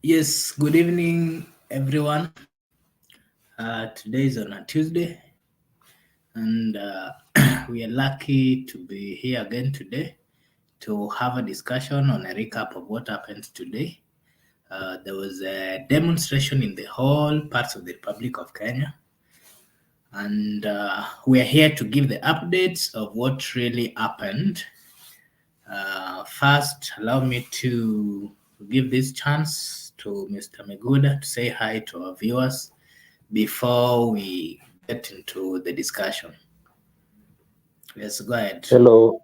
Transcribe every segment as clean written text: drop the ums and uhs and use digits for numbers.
Yes, good evening, everyone. Today is on a Tuesday, and we are lucky to be here again today to have a discussion on a recap of what happened today. There was a demonstration in the whole parts of the Republic of Kenya, and we are here to give the updates of what really happened. First, allow me to give this chance to Mr. Meguda to say hi to our viewers before we get into the discussion. Let's go ahead. Hello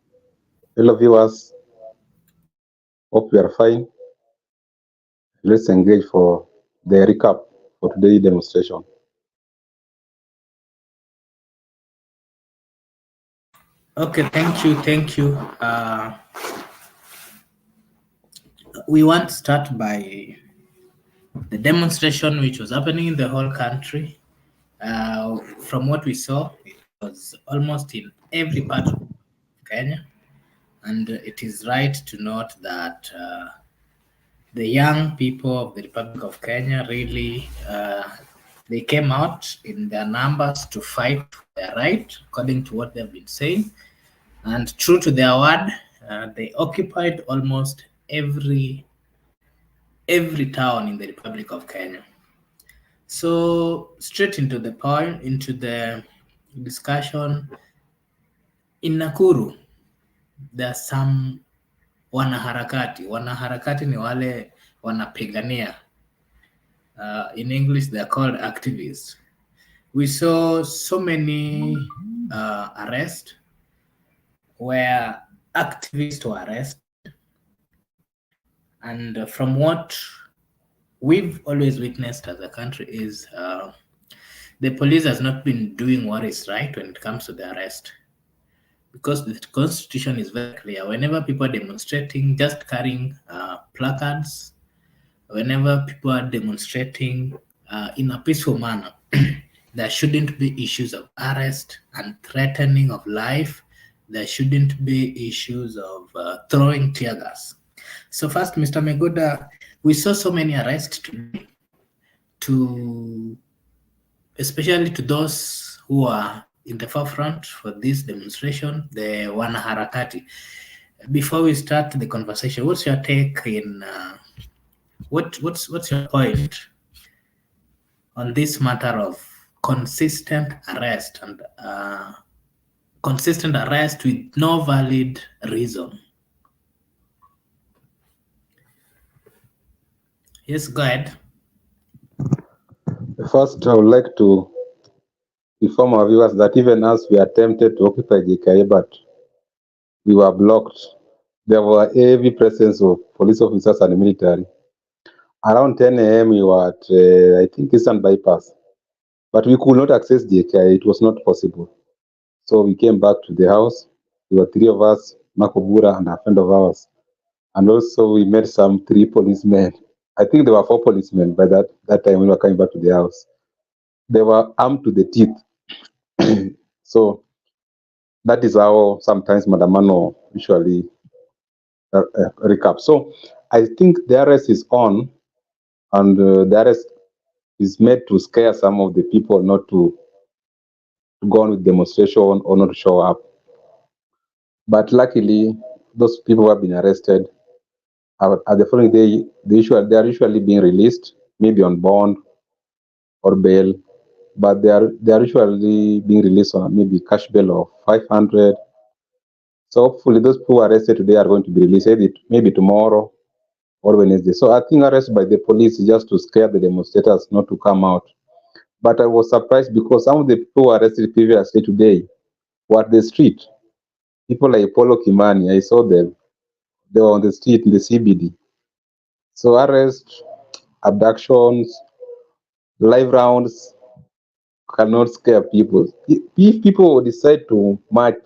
viewers. Hope you are fine. Let's engage for the recap for today's demonstration. Okay, thank you. We want to start by the demonstration which was happening in the whole country. From what we saw, it was almost in every part of Kenya, and it is right to note that the young people of the Republic of Kenya really they came out in their numbers to fight for their right, according to what they've been saying. And true to their word, they occupied almost every town in the Republic of Kenya. So straight into the point, into the discussion, in Nakuru, there are some wanaharakati. Wanaharakati ni wale wanapigania. In English, they're called activists. We saw so many arrests where activists were arrested. And from what we've always witnessed as a country is the police has not been doing what is right when it comes to the arrest. Because the constitution is very clear. Whenever people are demonstrating, just carrying placards, whenever people are demonstrating in a peaceful manner, there shouldn't be issues of arrest and threatening of life. There shouldn't be issues of throwing tear gas. So first, Mr. Meguda, we saw so many arrests today, especially to those who are in the forefront for this demonstration, the wanaharakati. Before we start the conversation, what's your take in what's your point on this matter of consistent arrest and consistent arrest with no valid reason? Yes, go ahead. First, I would like to inform our viewers that even as we attempted to occupy Jkia, but we were blocked. There were heavy presence of police officers and military. Around 10 a.m., we were at, I think, Eastern Bypass, but we could not access Jkia. It was not possible. So we came back to the house. There were three of us, Makobura and a friend of ours. And also we met some three policemen. I think there were four policemen by that time when we were coming back to the house. They were armed to the teeth. So that is how sometimes Madamano usually recap. So I think the arrest is on, and the arrest is made to scare some of the people not to go on with demonstration or not to show up. But luckily, those people who have been arrested at the following day, they are usually being released, maybe on bond or bail, but they are usually being released on maybe cash bail of 500. So hopefully those who are arrested today are going to be released maybe tomorrow or Wednesday. So I think arrest by the police is just to scare the demonstrators not to come out. But I was surprised because some of the people who were arrested previously today were at the street. People like Polo Kimani, I saw them. They were on the street in the CBD. So arrest, abductions, live rounds cannot scare people. If people decide to march,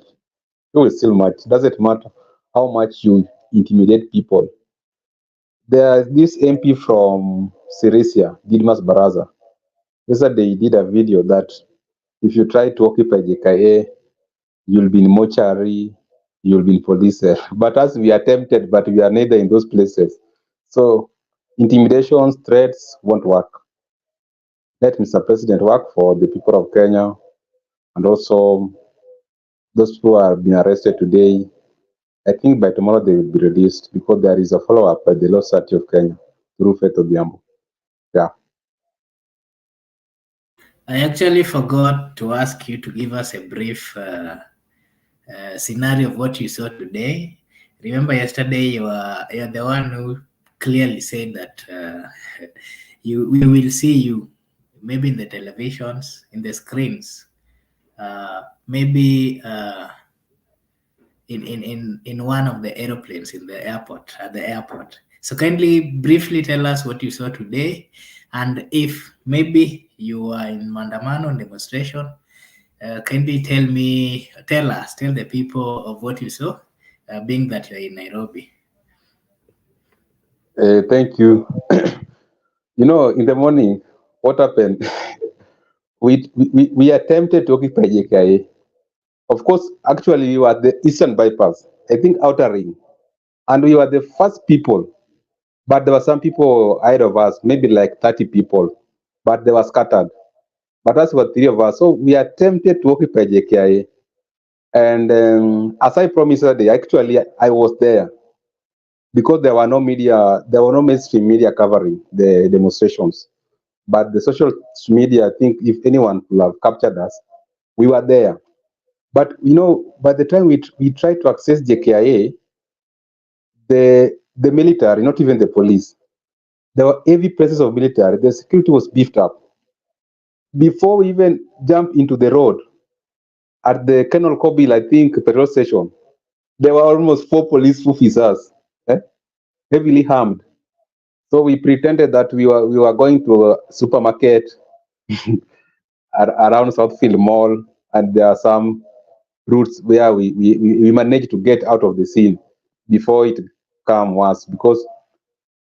they will still march. It doesn't matter how much you intimidate people. There's this MP from Sirisia, Didmas Baraza. Yesterday he did a video that if you try to occupy JKA, you'll be in mortuary, you'll be in police cell. But as we attempted, but we are neither in those places. So Intimidations, threats won't work. Let Mr. President work for the people of Kenya, and also those who are being arrested today. I think by tomorrow they will be released because there is a follow-up by the Law Society of Kenya through Faith Odhiambo. Yeah. I actually forgot to ask you to give us a brief scenario of what you saw today. Remember yesterday you're the one who clearly said that we will see you maybe in the televisions, in the screens, maybe in one of the aeroplanes in the airport at the airport. So kindly briefly tell us what you saw today, and if maybe you are in Mandamano demonstration, kindly tell the people of what you saw, being that you're in Nairobi. Thank you. In the morning, what happened? We attempted to occupy JKIA. Of course, actually, we were the Eastern Bypass, I think Outer Ring, and we were the first people. But there were some people ahead of us, maybe like 30 people, but they were scattered. But us were three of us, so we attempted to occupy JKIA. And as I promised that day, actually, I was there because there were no media, there were no mainstream media covering the demonstrations. But the social media, I think, if anyone could have captured us, we were there. But by the time we tried to access JKIA, the military, not even the police, there were heavy presence of military. The security was beefed up. Before we even jumped into the road at the Colonel Kobil, I think, petrol station, there were almost 4 police officers, eh, heavily armed. So we pretended that we were going to a supermarket around Southfield Mall, and there are some routes where we managed to get out of the scene before it come worse, because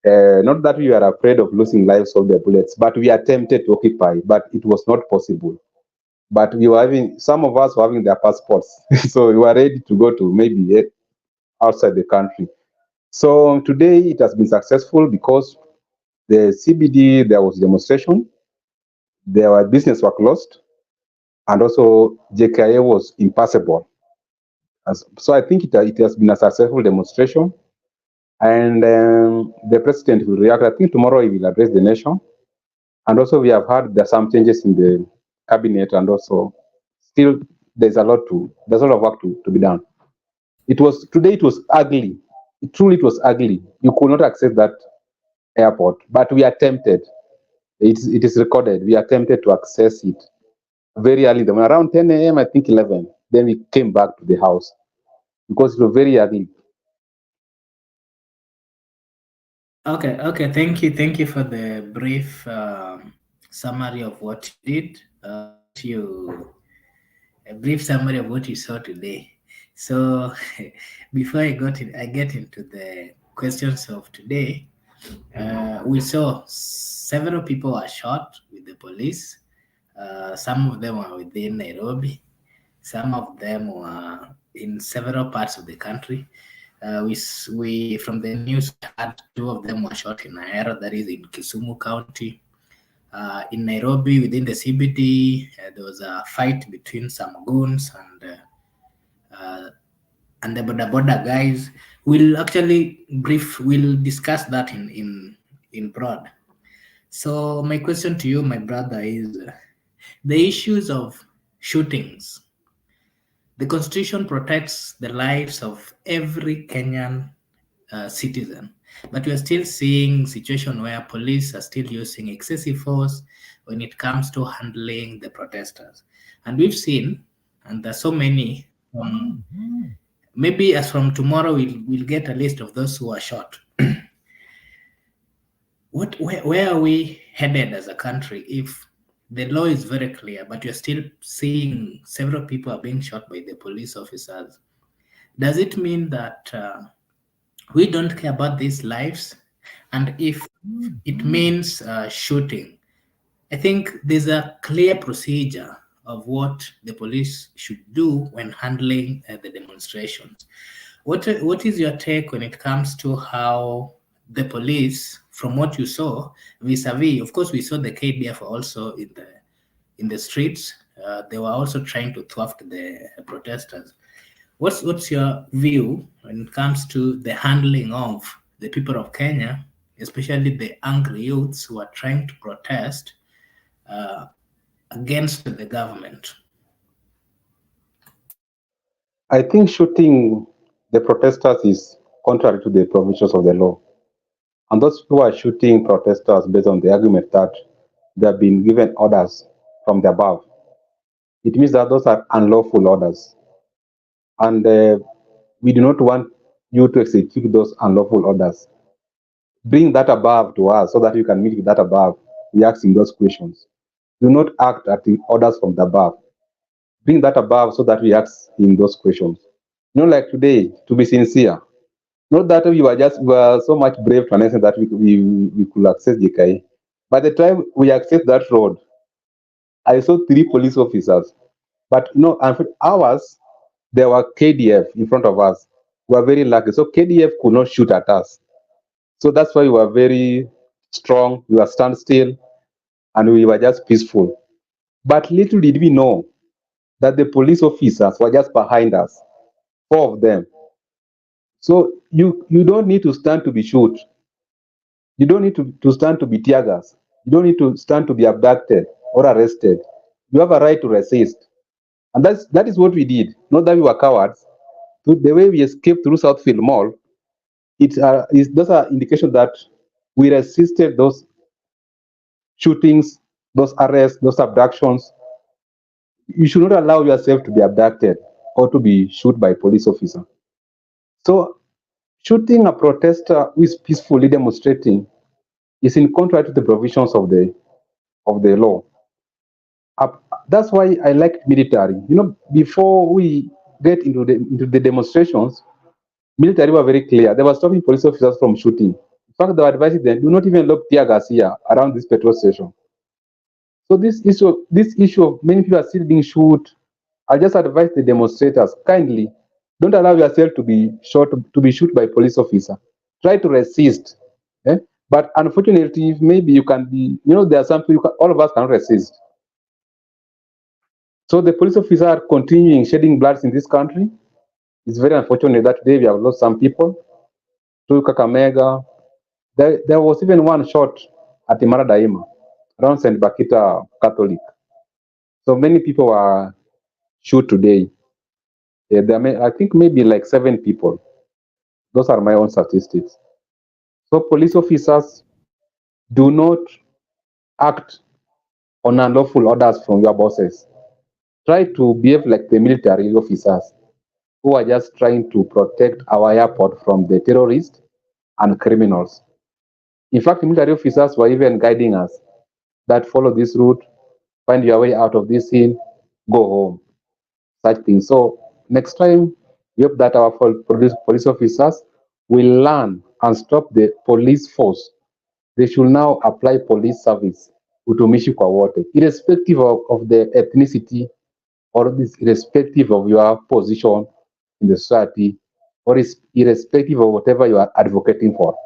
not that we are afraid of losing lives of the bullets, but we attempted to occupy, but it was not possible. But we were having, some of us were having their passports, so we were ready to go to maybe outside the country. So today it has been successful because the CBD, there was demonstration, there were business were closed, and also JKIA was impassable. So I think it has been a successful demonstration, and the president will react. I think tomorrow he will address the nation, and also we have heard there are some changes in the cabinet, and also still there's a lot of work to be done. It was today. It was ugly. Truly, it was ugly. You could not access that airport, but we attempted. It is recorded. We attempted to access it very early. Then around 10 a.m., I think 11. Then we came back to the house because it was very ugly. Okay. Thank you for the brief summary of what you did. What you A brief summary of what you saw today. So before I get into the questions of today, we saw several people were shot with the police. Some of them were within Nairobi. Some of them were in several parts of the country. We from the news we had two of them were shot in Ahero, that is in Kisumu County. In Nairobi, within the CBD, there was a fight between some goons and the border guys. We'll discuss that in broad. So my question to you, my brother, is the issues of shootings. The Constitution protects the lives of every Kenyan citizen, but we are still seeing situation where police are still using excessive force when it comes to handling the protesters. And we've seen, and there's so many. Maybe as from tomorrow, we'll get a list of those who are shot. Where are we headed as a country if the law is very clear, but you're still seeing several people are being shot by the police officers? Does it mean that we don't care about these lives? And if it means shooting, I think there's a clear procedure of what the police should do when handling the demonstrations. What is your take when it comes to how the police, from what you saw, vis-a-vis, of course, we saw the KDF also in the streets. They were also trying to thwart the protesters. What's your view when it comes to the handling of the people of Kenya, especially the angry youths who are trying to protest uh, against the government? I think shooting the protesters is contrary to the provisions of the law. And those people are shooting protesters based on the argument that they have been given orders from the above. It means that those are unlawful orders. And we do not want you to execute those unlawful orders. Bring that above to us so that you can meet with that above. We ask him those questions. Do not act at the orders from the above. Bring that above so that we ask him those questions. Like today, to be sincere, not that we were so much brave to understand that we could access Jkia. By the time we access that road, I saw three police officers. But and for ours, there were KDF in front of us. We were very lucky. So KDF could not shoot at us. So that's why we were very strong. We were stand still and we were just peaceful. But little did we know that the police officers were just behind us, four of them. So you don't need to stand to be shot. You don't need to stand to be tear gas. You don't need to stand to be abducted or arrested. You have a right to resist. And that is what we did. Not that we were cowards. The way we escaped through Southfield Mall, those are indications that we resisted those shootings, those arrests, those abductions. You should not allow yourself to be abducted or to be shot by a police officer. So shooting a protester who is peacefully demonstrating is in contrary to the provisions of the law. Uh, that's why I like military. Before we get into the demonstrations, military were very clear. They were stopping police officers from shooting. In fact, they were advising them, do not even look tear gas here around this petrol station. So this issue of many people are still being shot, I just advise the demonstrators kindly don't allow yourself to be shot by police officer. Try to resist. eh? But unfortunately, maybe you can be, there are some people all of us cannot resist. So the police officers are continuing shedding blood in this country. It's very unfortunate that today we have lost some people to Kakamega. There was even one shot at Imara Daima around St. Bakita Catholic. So many people were shot today. I think maybe like 7 people. Those are my own statistics. So police officers, do not act on unlawful orders from your bosses. Try to behave like the military officers who are just trying to protect our airport from the terrorists and criminals. In fact, military officers were even guiding us that follow this route, find your way out of this scene, go home, such things. So next time, we hope that our police officers will learn and stop the police force. They should now apply police service, utumishi kwa wote, irrespective of the ethnicity or irrespective of your position in the society or irrespective of whatever you are advocating for.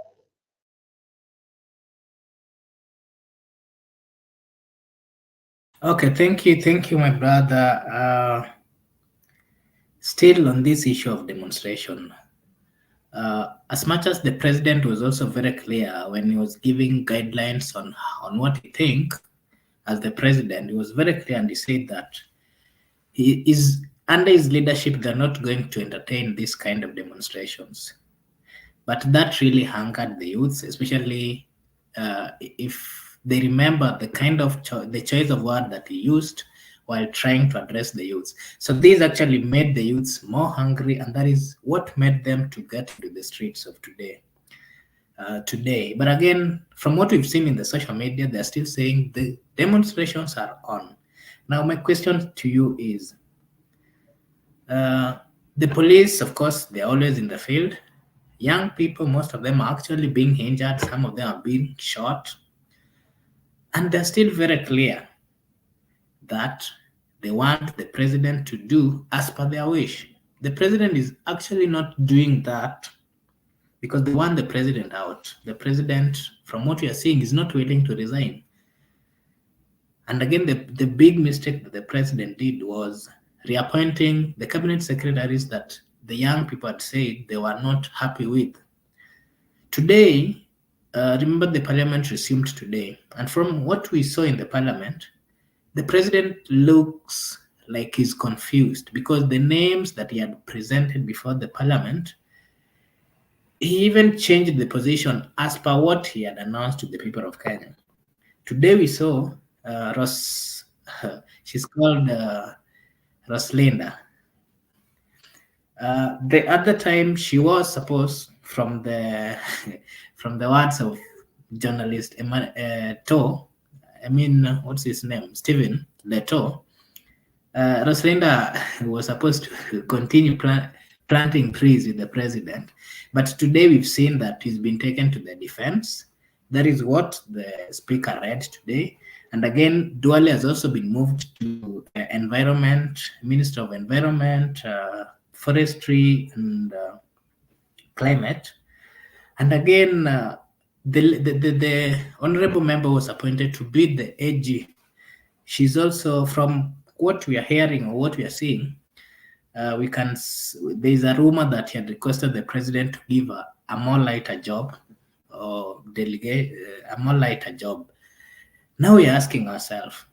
Okay, thank you, my brother. Still on this issue of demonstration, as much as the president was also very clear when he was giving guidelines on what he think as the president, he was very clear and he said that he is under his leadership they're not going to entertain this kind of demonstrations. But that really angered the youths, especially if they remember the kind of the choice of word that he used while trying to address the youths. So this actually made the youths more hungry, and that is what made them to get into the streets of today. But again, from what we've seen in the social media, they're still saying the demonstrations are on. Now, my question to you is: the police, of course, they're always in the field. Young people, most of them are actually being injured, some of them are being shot, and they're still very clear that they want the president to do as per their wish. The president is actually not doing that because they want the president out. The president, from what we are seeing, is not willing to resign. And again, the big mistake that the president did was reappointing the cabinet secretaries that the young people had said they were not happy with. Today, remember the parliament resumed today, and from what we saw in the parliament, the president looks like he's confused because the names that he had presented before the parliament, he even changed the position as per what he had announced to the people of Kenya. Today we saw she's called Roslinda. The other time she was supposed, from the from the words of journalist what's his name, Stephen Leto, Roslinda was supposed to continue planting trees with the president, but today we've seen that he's been taken to the defense. That is what the speaker read today. And again, Duale has also been moved to environment, Minister of Environment, Forestry, and Climate. And again, the honorable member was appointed to be the AG. She's also, from what we are hearing or what we are seeing, there's a rumor that he had requested the president to give a more lighter job, or delegate a more lighter job. Now we are asking ourselves,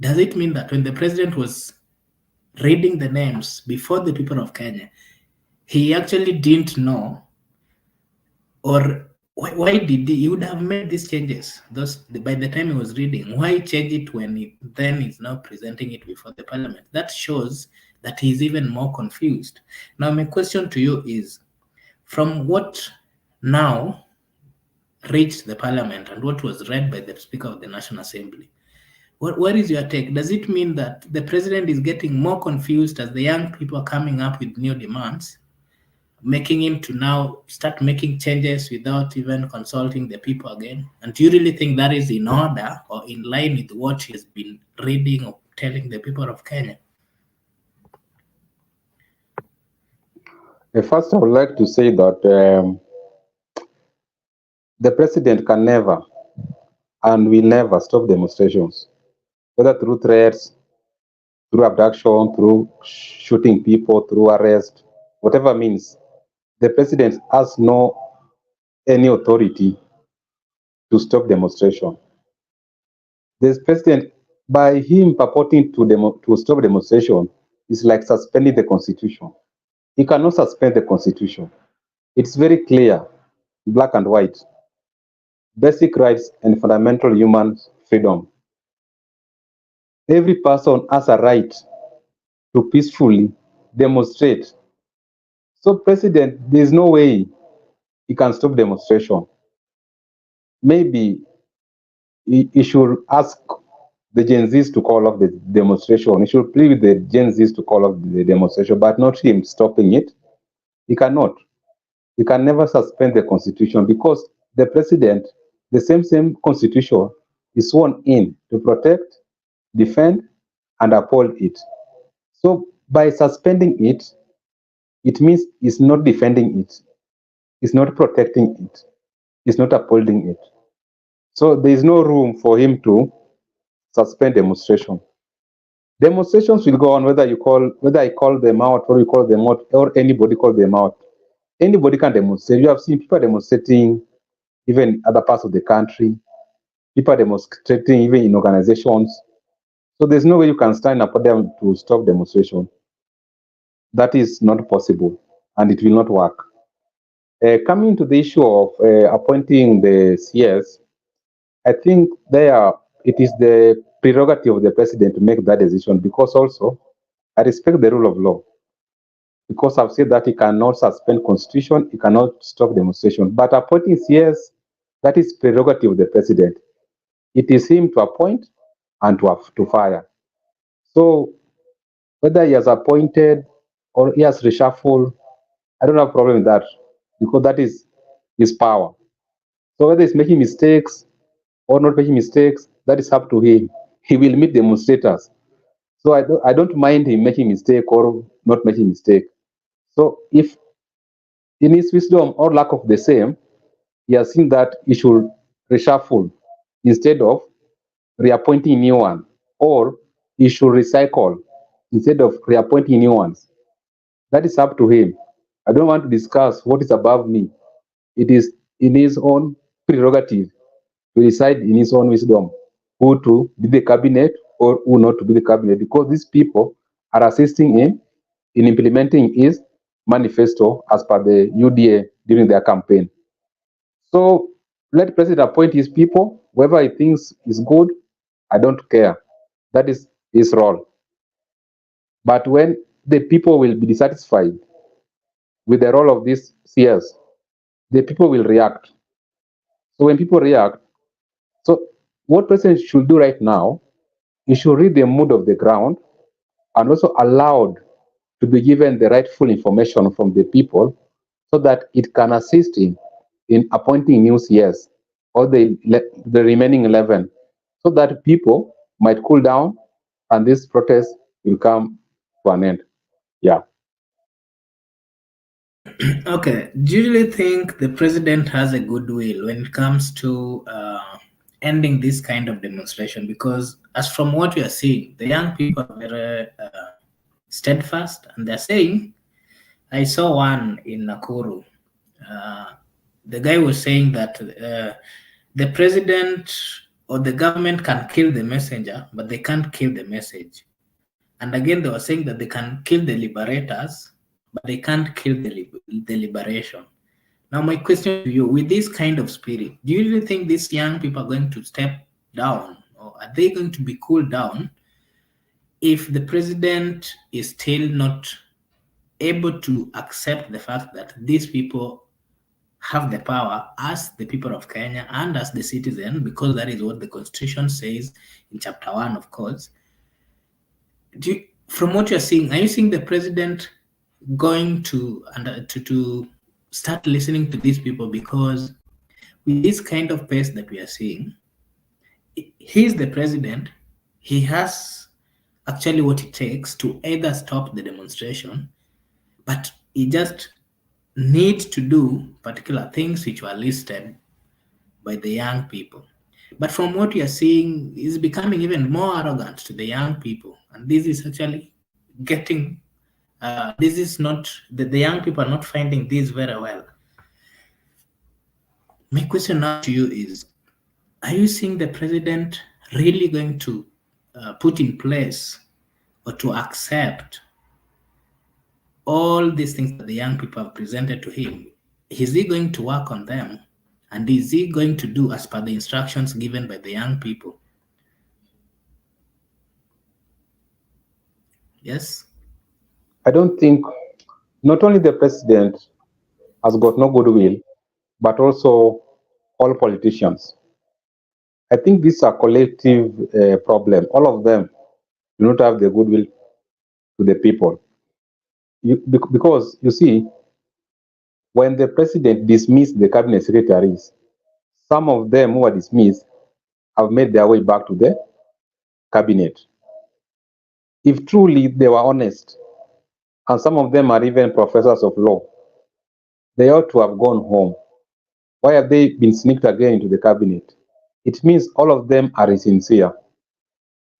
does it mean that when the president was reading the names before the people of Kenya, he actually didn't know, or why did he would have made these changes by the time he was reading? Why change it when he then is now presenting it before the parliament? That shows that he's even more confused. Now my question to you is, from what now reached the parliament and what was read by the Speaker of the National Assembly, what is your take? Does it mean that the president is getting more confused as the young people are coming up with new demands, making him to now start making changes without even consulting the people again? And do you really think that is in order or in line with what he has been reading or telling the people of Kenya? First, I would like to say that the president can never and will never stop demonstrations, whether through threats, through abduction, through shooting people, through arrest, whatever means. The president has no any authority to stop demonstration. The president, by him purporting to stop demonstration, is like suspending the constitution. He cannot suspend the constitution. It's very clear, black and white. Basic rights and fundamental human freedom. Every person has a right to peacefully demonstrate. So president, there's no way he can stop demonstration. Maybe he should ask the Gen Zs to call off the demonstration. He should plead with the Gen Zs to call off the demonstration, but not him stopping it. He cannot. He can never suspend the constitution because the president, the same constitution, is sworn in to protect, defend, and uphold it. So by suspending it, it means he's not defending it, he's not protecting it, he's not upholding it. So there is no room for him to suspend demonstration. Demonstrations will go on whether I call them out or you call them out or anybody call them out. Anybody can demonstrate. You have seen people demonstrating even in other parts of the country, people demonstrating even in organizations. So there's no way you can stand up them to stop demonstration. That is not possible, and it will not work. Coming to the issue of appointing the CS, I think it is the prerogative of the president to make that decision, because also I respect the rule of law, because I've said that he cannot suspend constitution, he cannot stop demonstration. But appointing CS, that is prerogative of the president. It is him to appoint and to fire. So whether he has appointed or he has reshuffled, I don't have a problem with that, because that is his power. So whether he's making mistakes or not making mistakes, that is up to him. He will meet demonstrators. So I don't mind him making mistake or not making mistake. So if In his wisdom or lack of the same, he has seen that he should reshuffle instead of reappointing new one, or he should recycle instead of reappointing new ones. That is up to him. I don't want to discuss what is above me. It is in his own prerogative to decide in his own wisdom who to be the cabinet or who not to be the cabinet, because these people are assisting him in implementing his manifesto as per the UDA during their campaign. So let president appoint his people, whoever he thinks is good. I don't care. That is his role. But when the people will be dissatisfied with the role of these CS, the people will react. So when people react, so what president should do right now, he should read the mood of the ground and also allowed to be given the rightful information from the people so that it can assist him in appointing new CS or the remaining 11, so that people might cool down and this protest will come to an end. Yeah. Okay, do you really think the president has a goodwill when it comes to ending this kind of demonstration? Because as from what we are seeing, the young people are very steadfast, and they're saying, I saw one in Nakuru. Uh, the guy was saying that the president or the government can kill the messenger, but they can't kill the message. And again, they were saying that they can kill the liberators, but they can't kill the liberation. Now, my question to you, with this kind of spirit, do you really think these young people are going to step down, or are they going to be cooled down if the president is still not able to accept the fact that these people have the power as the people of Kenya and as the citizen, because that is what the constitution says in chapter 1, of course? From what you're seeing, are you seeing the president going to start listening to these people? Because with this kind of pace that we are seeing, he's the president. He has actually what it takes to either stop the demonstration, but he just needs to do particular things which were listed by the young people. But from what we are seeing, he's becoming even more arrogant to the young people, and this is actually getting. This is not the young people are not finding this very well. My question now to you is: are you seeing the president really going to put in place or to accept all these things that the young people have presented to him? Is he going to work on them? And is he going to do as per the instructions given by the young people? Yes? I don't think not only the president has got no goodwill, but also all politicians. I think this is a collective problem. All of them do not have the goodwill to the people. Because you see, when the president dismissed the cabinet secretaries, some of them who were dismissed have made their way back to the cabinet. If truly they were honest, and some of them are even professors of law, they ought to have gone home. Why have they been sneaked again into the cabinet? It means all of them are insincere.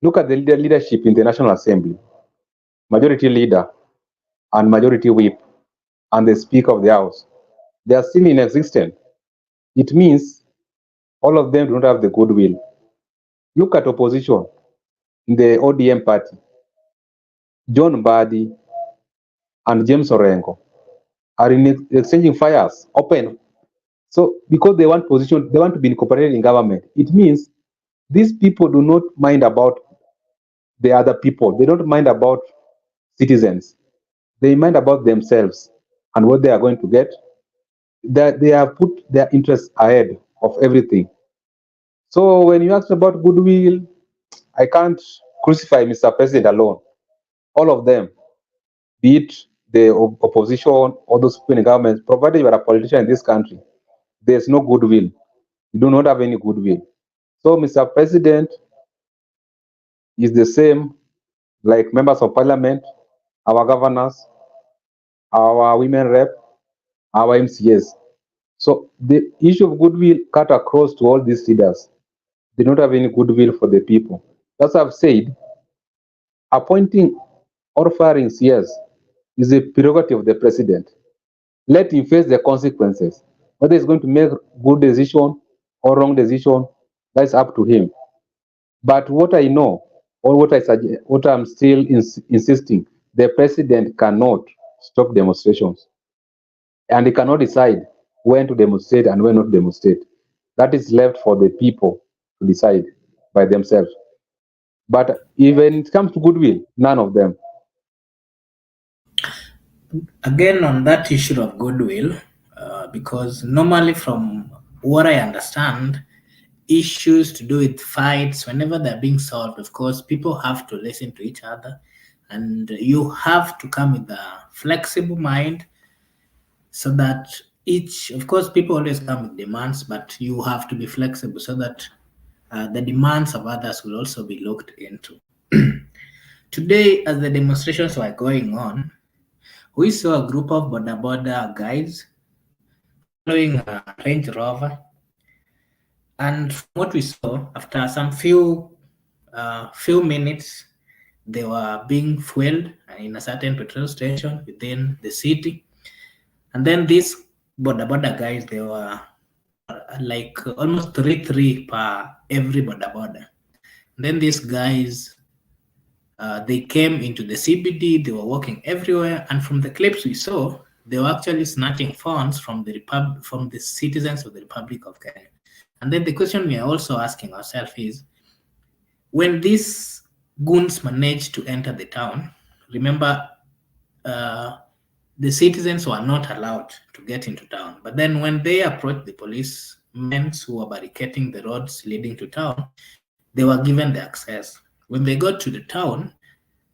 Look at the leadership in the National Assembly: majority leader and majority whip and the speaker of the house. They are still in existence. It means all of them do not have the goodwill. Look at opposition in the ODM party. John Badi and James Orengo are in exchanging fires open. So because they want position, they want to be incorporated in government. It means these people do not mind about the other people. They don't mind about citizens. They mind about themselves and what they are going to get. That they have put their interests ahead of everything. So when you ask about goodwill, I can't crucify Mr. President alone. All of them, be it the opposition or those people in government, provided you are a politician in this country, there's no goodwill. You do not have any goodwill. So Mr. President is the same like members of parliament, our governors, our women rep, our MCS. So the issue of goodwill cut across to all these leaders. They don't have any goodwill for the people. As I've said, appointing or firing CS is a prerogative of the president. Let him face the consequences. Whether he's going to make good decision or wrong decision, that's up to him. But what I know, or what I suggest, what I'm still insisting, the president cannot stop demonstrations, and he cannot decide when to demonstrate and when not to demonstrate. That is left for the people to decide by themselves. But even it comes to goodwill, none of them. Again, on that issue of goodwill, because normally, from what I understand, issues to do with fights, whenever they're being solved, of course, people have to listen to each other, and you have to come with a flexible mind so that each, of course, people always come with demands, but you have to be flexible so that the demands of others will also be looked into. Today, as the demonstrations were going on, we saw a group of border border guys following a Range Rover, and from what we saw, after some few minutes, they were being fueled in a certain petrol station within the city, and then these border guys, they were like almost three per every border. Then these guys, they came into the CBD. They were walking everywhere, and from the clips we saw, they were actually snatching phones from from the citizens of the Republic of Kenya. And then the question we are also asking ourselves is, when these goons managed to enter the town, remember, uh, the citizens were not allowed to get into town. But then when they approached the policemen who were barricading the roads leading to town, they were given the access. When they got to the town,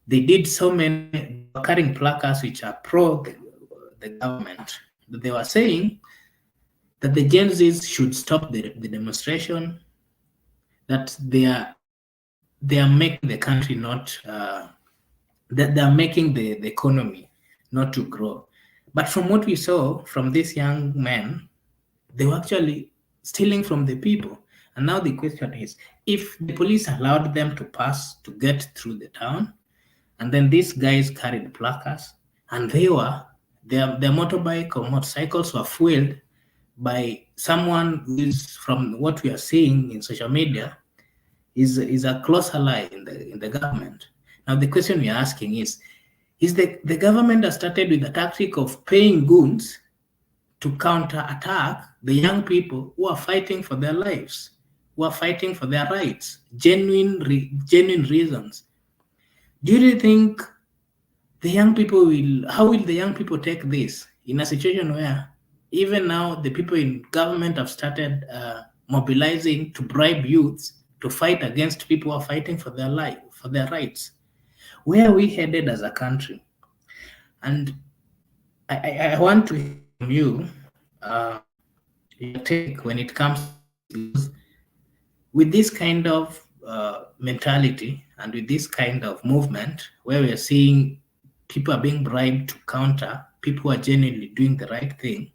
they did so many, they were carrying placards which are pro the government. They were saying that the Gen Zs should stop the demonstration, that they are making the country not, that they are making the economy not to grow. But from what we saw from these young men, they were actually stealing from the people. And now the question is, if the police allowed them to pass to get through the town, and then these guys carried placards, and their motorbike or motorcycles were fueled by someone who is, from what we are seeing in social media, is a close ally in the government. Now the question we are asking is the government has started with the tactic of paying goons to counter-attack the young people who are fighting for their lives, who are fighting for their rights, genuine reasons. Do you really think how will the young people take this in a situation where even now the people in government have started mobilizing to bribe youths to fight against people who are fighting for their life, for their rights? Where are we headed as a country? And I want to hear from you, uh, your take when it comes to this, because with this kind of mentality and with this kind of movement where we are seeing people are being bribed to counter people who are genuinely doing the right thing,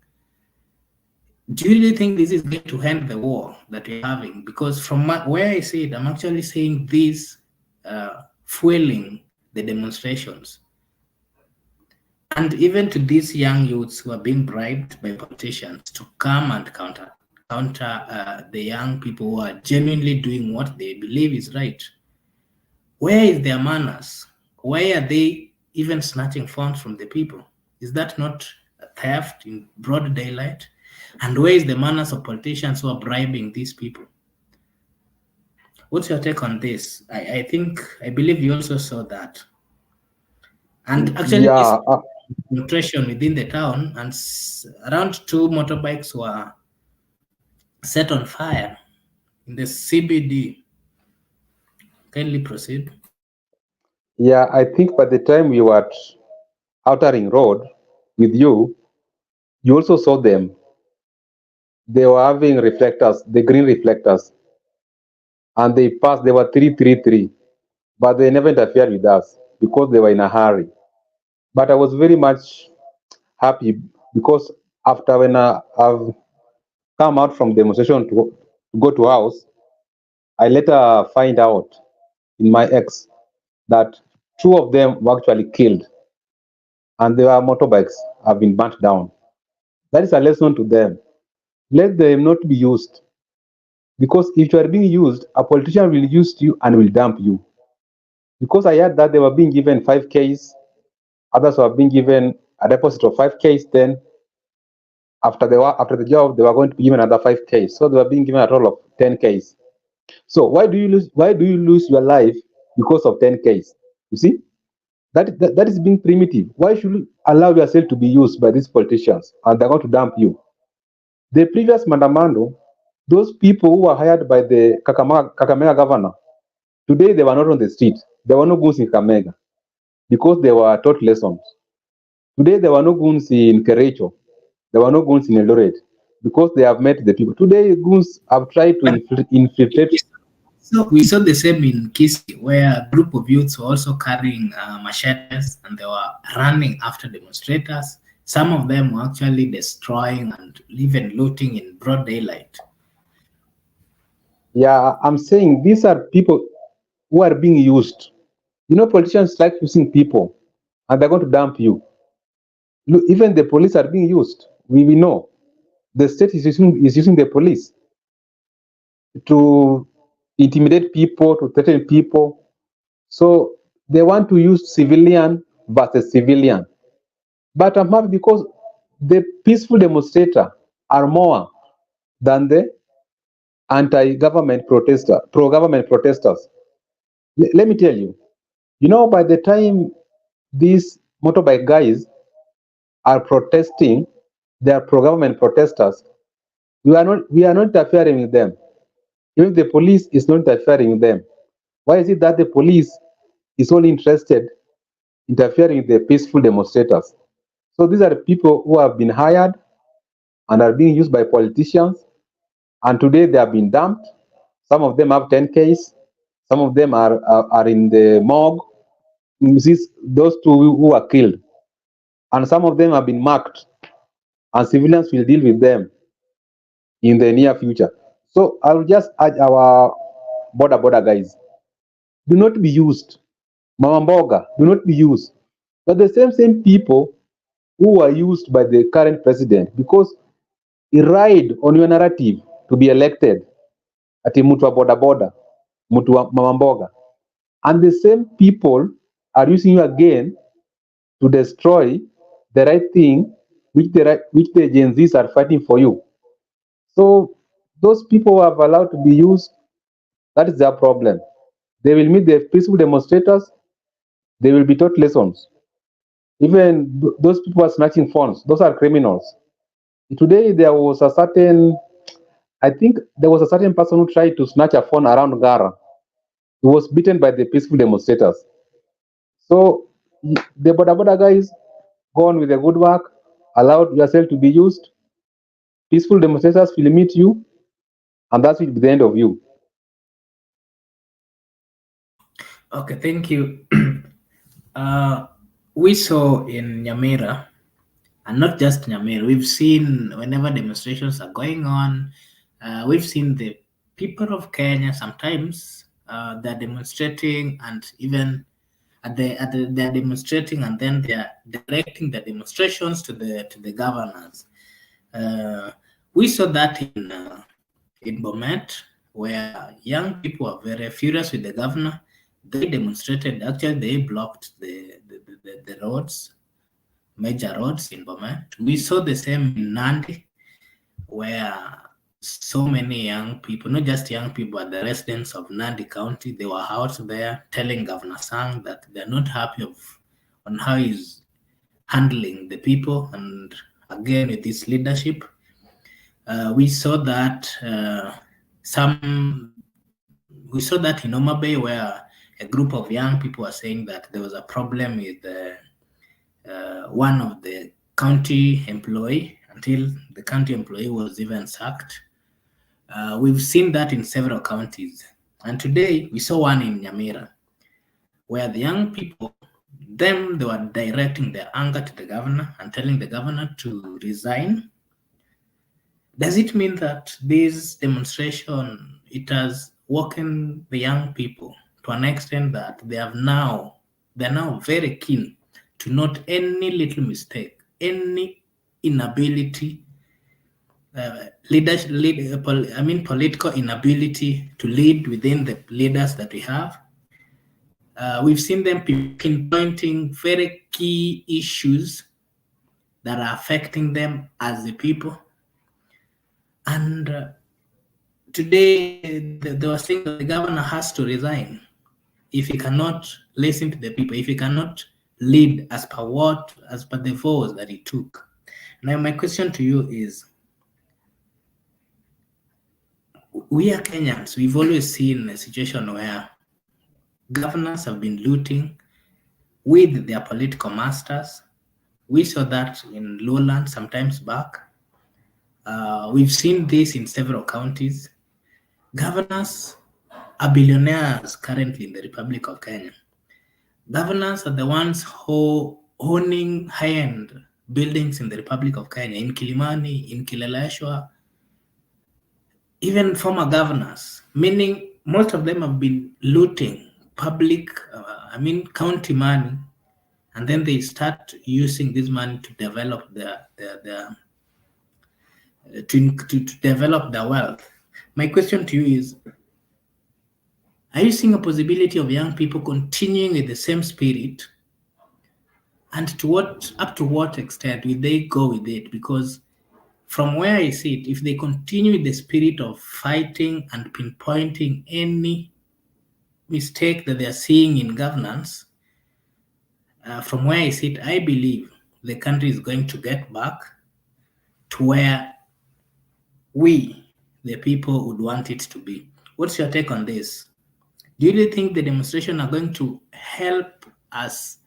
do you really think this is going to end the war that we're having? Because from where I see it, I'm actually seeing this fueling the demonstrations. And even to these young youths who are being bribed by politicians to come and counter the young people who are genuinely doing what they believe is right. Where is their manners? Why are they even snatching phones from the people? Is that not a theft in broad daylight? And where is the manners of politicians who are bribing these people? What's your take on this? I believe you also saw that. And actually, this Yeah, demonstration within the town, and around two motorbikes were set on fire in the CBD. Kindly proceed. yeah. I think by the time we were at Outer Ring Road with you also saw them. They were having reflectors, the green reflectors, and they passed. They were 333, but they never interfered with us because they were in a hurry. But I was very much happy because after when I've come out from demonstration to go to house, I later find out in my ex that two of them were actually killed and their motorbikes have been burnt down. That is a lesson to them. Let them not be used, because if you are being used, a politician will use you and will dump you. Because I heard that they were being given 5Ks, others were being given a deposit of 5Ks, then after the job, they were going to be given another 5Ks. So they were being given a total of 10Ks. So why do you lose your life because of 10Ks? You see? That is being primitive. Why should you allow yourself to be used by these politicians and they're going to dump you? The previous Mandamando, those people who were hired by the Kakamega governor, today they were not on the street. There were no goons in Kakamega because they were taught lessons. Today there were no goons in Kericho. There were no goons in Eldoret because they have met the people. Today goons have tried to infiltrate. So we saw the same in Kisii, where a group of youths were also carrying machetes and they were running after demonstrators. Some of them were actually destroying and even looting in broad daylight. Yeah, I'm saying these are people who are being used. Politicians like using people and they're going to dump you. Look, even the police are being used. We know the state is using the police to intimidate people, to threaten people. So they want to use civilian versus civilian. But I'm happy because the peaceful demonstrator are more than the anti-government protester, pro-government protesters. Let me tell you, by the time these motorbike guys are protesting, they are pro-government protesters. We are not interfering with them. Even the police is not interfering with them. Why is it that the police is only interested interfering with the peaceful demonstrators? So these are people who have been hired and are being used by politicians, and today they have been dumped. Some of them have 10Ks, some of them are in the morgue. Those two who are killed, and some of them have been marked, and civilians will deal with them in the near future. So I will just urge our border guys, do not be used. Mama Mboga, do not be used. But the same people who are used by the current president, because he ride on your narrative to be elected, ati mtu wa boda, mtu wa Mama Mboga. And the same people are using you again to destroy the right thing which the Gen Zs are fighting for you. So those people who have allowed to be used, that is their problem. They will meet the peaceful demonstrators, they will be taught lessons. Even those people are snatching phones, those are criminals. Today I think there was a certain person who tried to snatch a phone around Gara. He was beaten by the peaceful demonstrators. So the border guys, go on with the good work, allow yourself to be used. Peaceful demonstrators will meet you, and that will be the end of you. Okay, thank you. We saw in Nyamira, and not just Nyamira, we've seen whenever demonstrations are going on, we've seen the people of Kenya sometimes they're demonstrating, and even they're demonstrating, and then they're directing the demonstrations to the governors. We saw that in Bomet, where young people are very furious with the governor. They demonstrated. Actually, they blocked the roads, major roads in Bomet. We saw the same in Nandi, where so many young people, not just young people, but the residents of Nandi County, they were out there telling Governor Sang that they're not happy on how he's handling the people, and again with his leadership. We saw that in Oma Bay, where a group of young people were saying that there was a problem with one of the county employee, until the county employee was even sacked. We've seen that in several counties. And today we saw one in Nyamira, where the young people, they were directing their anger to the governor and telling the governor to resign Does it mean that this demonstration it has woken the young people to an extent that they're now very keen to note any little mistake, any inability, political inability to lead within the leaders that we have. We've seen them pinpointing very key issues that are affecting them as the people. And today, they were saying that the governor has to resign if he cannot listen to the people, if he cannot lead as per the vows that he took. Now, my question to you is, we are Kenyans, we've always seen a situation where governors have been looting with their political masters. We saw that in Lowland sometimes back. We've seen this in several counties. Governors are billionaires currently in the Republic of Kenya. Governors are the ones who owning high-end buildings in the Republic of Kenya, in Kilimani, in Kileleshwa, even former governors, meaning most of them have been looting county money, and then they start using this money to develop to develop their wealth. My question to you is, are you seeing a possibility of young people continuing with the same spirit? And up to what extent will they go with it? Because from where I see it, if they continue with the spirit of fighting and pinpointing any mistake that they are seeing in governance, from where I see it, I believe the country is going to get back to where we, the people, would want it to be. What's your take on this? Do you think the demonstration are going to help us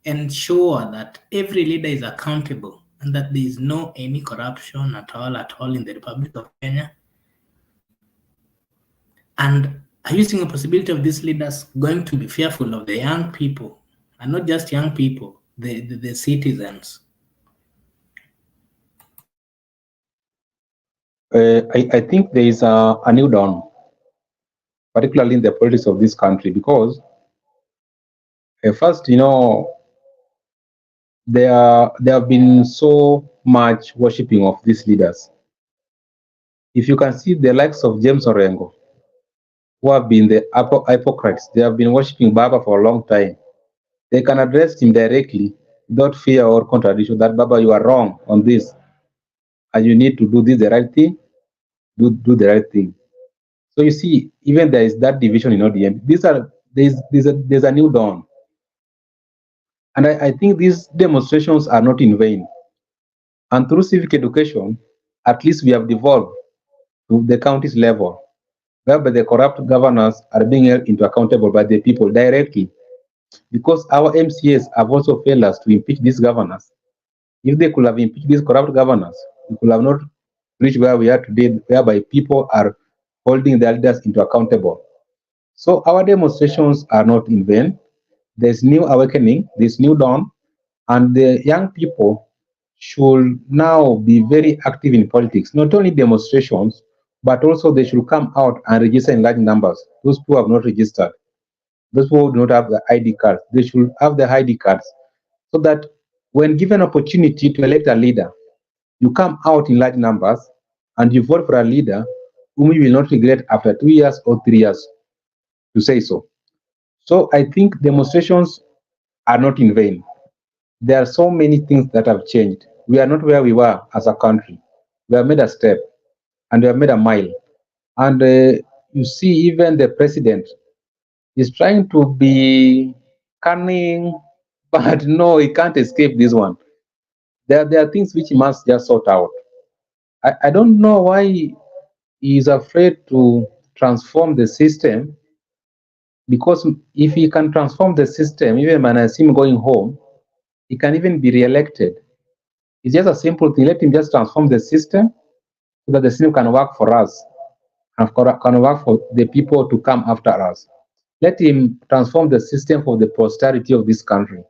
ensure that every leader is accountable and that there is no any corruption at all in the Republic of Kenya? And are you seeing a possibility of these leaders going to be fearful of the young people, and not just young people, the citizens? I think there is a new dawn, particularly in the politics of this country, because first, there have been so much worshipping of these leaders. If you can see the likes of James Orengo, who have been the hypocrites, they have been worshipping Baba for a long time. They can address him directly without fear or contradiction that Baba, you are wrong on this, and you need to do this the right thing, do the right thing. So you see, even there is that division in ODM. There's a new dawn. And I think these demonstrations are not in vain. And through civic education, at least we have devolved to the county's level, whereby the corrupt governors are being held into accountable by the people directly. Because our MCAs have also failed us to impeach these governors. If they could have impeached these corrupt governors, we could have not reached where we are today, whereby people are holding their leaders into accountable. So our demonstrations are not in vain. There's new awakening, there's new dawn, and the young people should now be very active in politics. Not only demonstrations, but also they should come out and register in large numbers. Those who have not registered, those who do not have the ID cards, they should have the ID cards, so that when given opportunity to elect a leader, you come out in large numbers and you vote for a leader whom you will not regret after 2 years or 3 years, to say so. So I think demonstrations are not in vain. There are so many things that have changed. We are not where we were as a country. We have made a step and we have made a mile. And you see, even the president is trying to be cunning, but no, he can't escape this one. There are things which he must just sort out. I don't know why he is afraid to transform the system, because if he can transform the system, even when I see him going home, he can even be re-elected. It's just a simple thing. Let him just transform the system so that the system can work for us and can work for the people to come after us. Let him transform the system for the posterity of this country.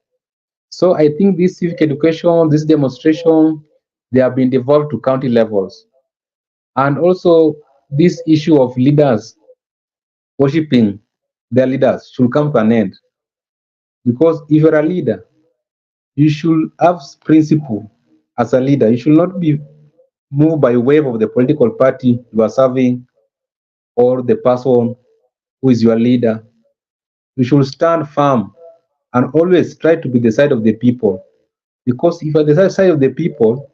So I think this civic education, this demonstration, they have been devolved to county levels. And also, this issue of leaders worshipping their leaders should come to an end. Because if you're a leader, you should have principle as a leader. You should not be moved by wave of the political party you are serving or the person who is your leader. You should stand firm and always try to be the side of the people. Because if you're the side of the people,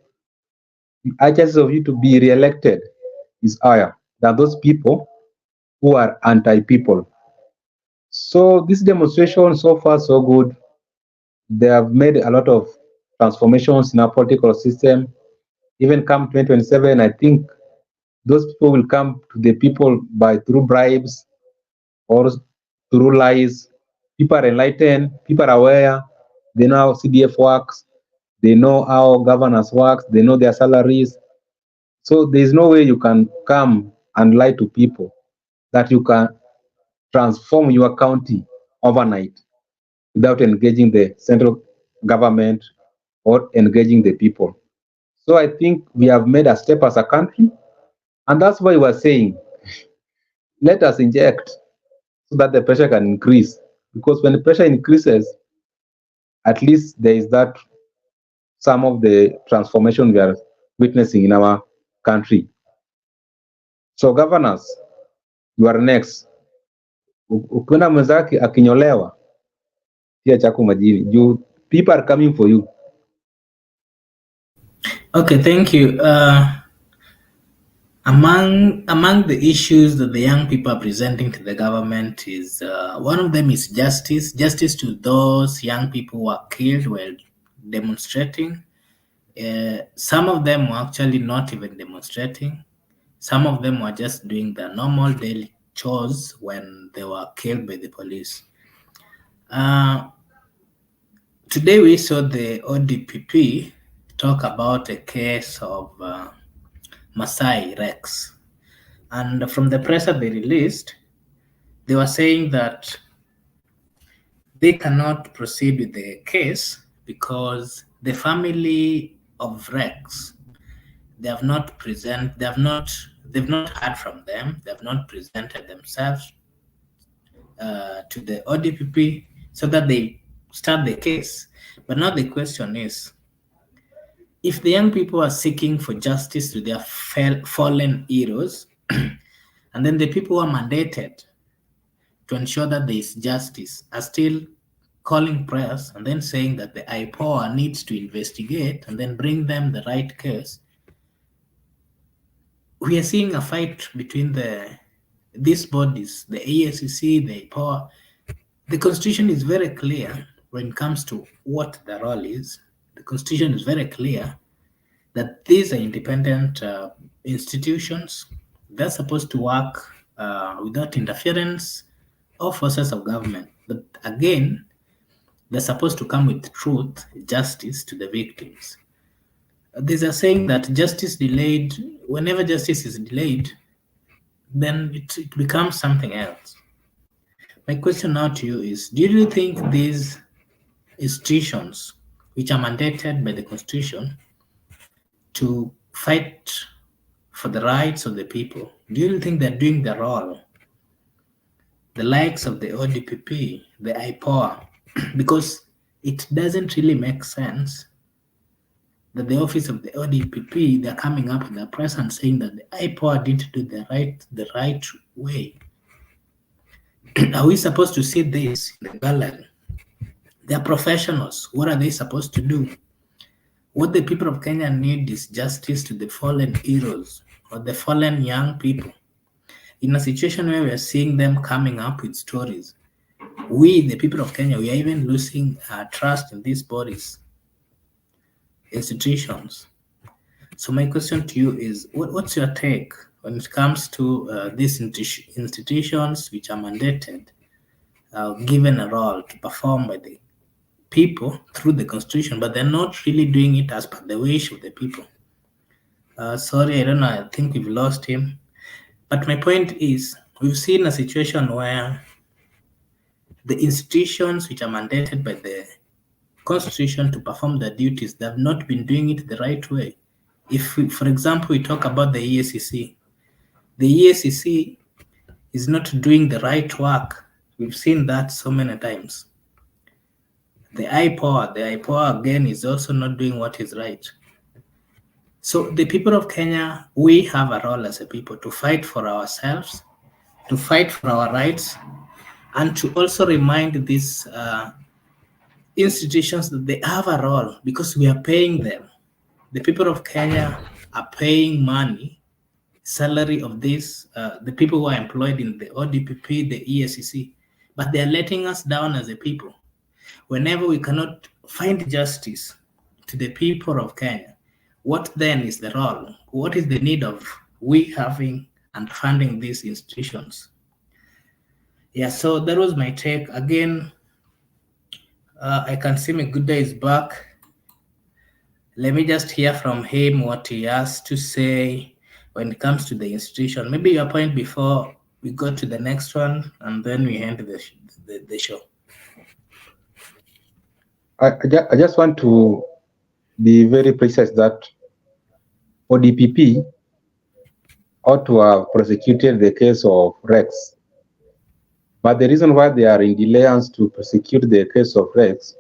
the chances of you to be re-elected is higher than those people who are anti-people. So this demonstration so far so good. They have made a lot of transformations in our political system. Even come 2027, I think those people will come to the people by through bribes or through lies. People are enlightened, people are aware, they know how CDF works, they know how governance works, they know their salaries. So there's no way you can come and lie to people that you can transform your county overnight without engaging the central government or engaging the people. So I think we have made a step as a country, and that's why we're saying let us inject so that the pressure can increase. Because when the pressure increases, at least there is that some of the transformation we are witnessing in our country. So governors, you are next. Ukiona mwenzake akinyolewa, tia chako majini. People are coming for you. Okay, thank you. Among the issues that the young people are presenting to the government is one of them is justice to those young people who are killed while demonstrating. Some of them were actually not even demonstrating. Some of them were just doing their normal daily chores when they were killed by the police. Uh, Today we saw the ODPP talk about a case of Masai Rex. And from the press that they released, they were saying that they cannot proceed with the case because the family of Rex, they've not heard from them, they've not presented themselves to the ODPP so that they start the case. But now the question is, if the young people are seeking for justice to their fallen heroes, and then the people who are mandated to ensure that there is justice are still calling press and then saying that the IPOA needs to investigate and then bring them the right case, we are seeing a fight between these bodies, the ASCC, the IPOA. The constitution is very clear when it comes to what the role is. The constitution is very clear that these are independent institutions. They're supposed to work without interference or forces of government. But again, they're supposed to come with truth, justice to the victims. There's a saying that justice delayed, whenever justice is delayed, then it becomes something else. My question now to you is, do you think these institutions, which are mandated by the Constitution to fight for the rights of the people, do you think they're doing their role? The likes of the ODPP, the IPOA, because it doesn't really make sense that the office of the ODPP, they're coming up with the press and saying that the IPOA didn't do the right way. Are we supposed to see this in the gallery? They're professionals. What are they supposed to do? What the people of Kenya need is justice to the fallen heroes or the fallen young people. In a situation where we are seeing them coming up with stories, we, the people of Kenya, we are even losing trust in these bodies, institutions. So my question to you is, what's your take when it comes to these institutions which are mandated, given a role to perform by the people through the constitution, but they're not really doing it as per the wish of the people? Sorry, I don't know. I think we've lost him. But my point is, we've seen a situation where the institutions which are mandated by the constitution to perform their duties, they have not been doing it the right way. If, we, for example, we talk about the EACC is not doing the right work. We've seen that so many times. The IPOA again is also not doing what is right. So the people of Kenya, we have a role as a people to fight for ourselves, to fight for our rights, and to also remind these institutions that they have a role because we are paying them. The people of Kenya are paying money, salary of this, the people who are employed in the ODPP, the ESCC, but they are letting us down as a people. Whenever we cannot find justice to the people of Kenya, what then is the role? What is the need of we having and funding these institutions? Yeah, so that was my take. Again, I can see my good day is back. Let me just hear from him what he has to say when it comes to the institution. Maybe your point before we go to the next one, and then we end the show. I just want to be very precise that ODPP ought to have prosecuted the case of Rex. But the reason why they are in delayance to prosecute the case of Rex,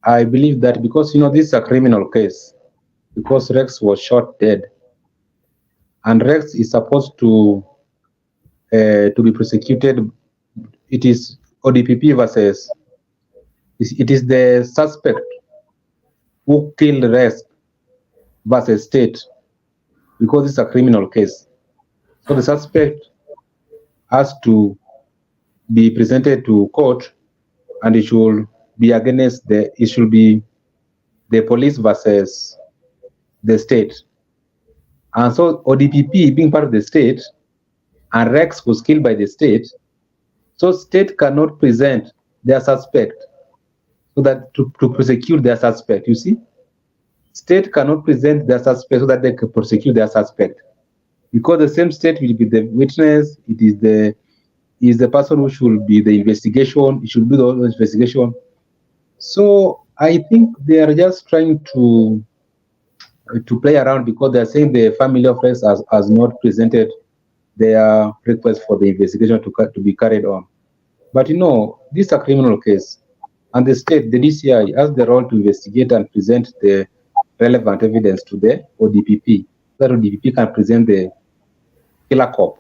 I believe that because, this is a criminal case, because Rex was shot dead. And Rex is supposed to be prosecuted. It is ODPP versus, it is the suspect who killed Rex versus state, because it's a criminal case. So the suspect has to be presented to court, and it should be it should be the police versus the state. And so ODPP being part of the state, and Rex was killed by the state, so state cannot present their suspect so that to prosecute their suspect, you see? State cannot present their suspect so that they can prosecute their suspect. Because the same state will be the witness, it is the person who should be the investigation, it should be the investigation. So I think they are just trying to play around, because they are saying the family of Rex has not presented their request for the investigation to be carried on. But this is a criminal case, and the state, the DCI, has the role to investigate and present the relevant evidence to the ODPP, so that ODPP can present the killer cop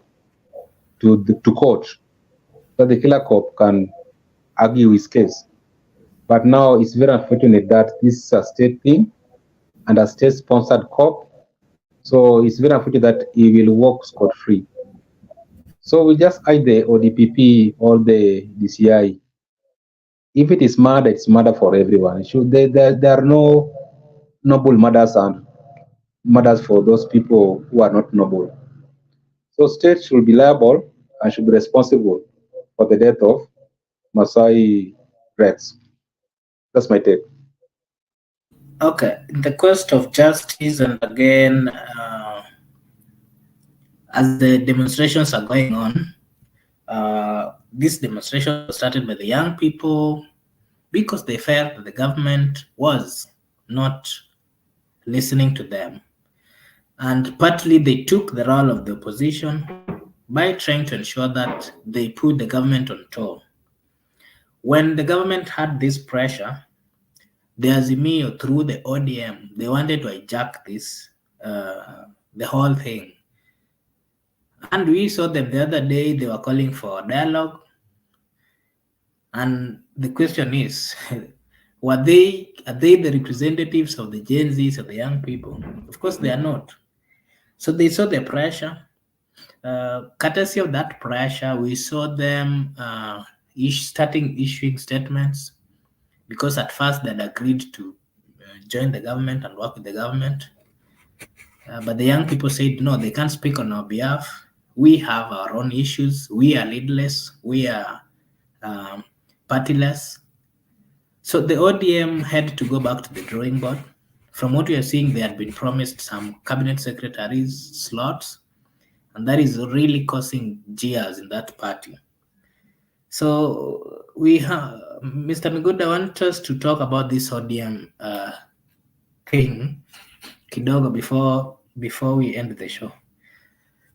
to court, so that the killer cop can argue his case. But now it's very unfortunate that this is a state thing and a state-sponsored cop, so it's very unfortunate that he will walk scot-free. So we just urge the ODPP or the DCI, if it is murder, it's murder for everyone. There are no noble murders and murders for those people who are not noble. So state should be liable and should be responsible for the death of Masai Rex. That's my take. Okay, in the quest of justice, and again, as the demonstrations are going on, this demonstration started by the young people because they felt that the government was not listening to them. And partly they took the role of the opposition by trying to ensure that they put the government on toll. When the government had this pressure, the Azimio through the ODM, they wanted to hijack this, the whole thing. And we saw them the other day, they were calling for dialogue. And the question is, are they the representatives of the Gen Zs, of the young people? Of course they are not. So they saw the pressure. Courtesy of that pressure, we saw them starting issuing statements, because at first they'd agreed to join the government and work with the government. But the young people said, no, they can't speak on our behalf. We have our own issues. We are leadless. We are partyless. So the ODM had to go back to the drawing board. From what we are seeing, they had been promised some cabinet secretaries slots, and that is really causing jeers in that party. So we have Mr. Miguda, I want us to talk about this ODM thing. kidogo before we end the show.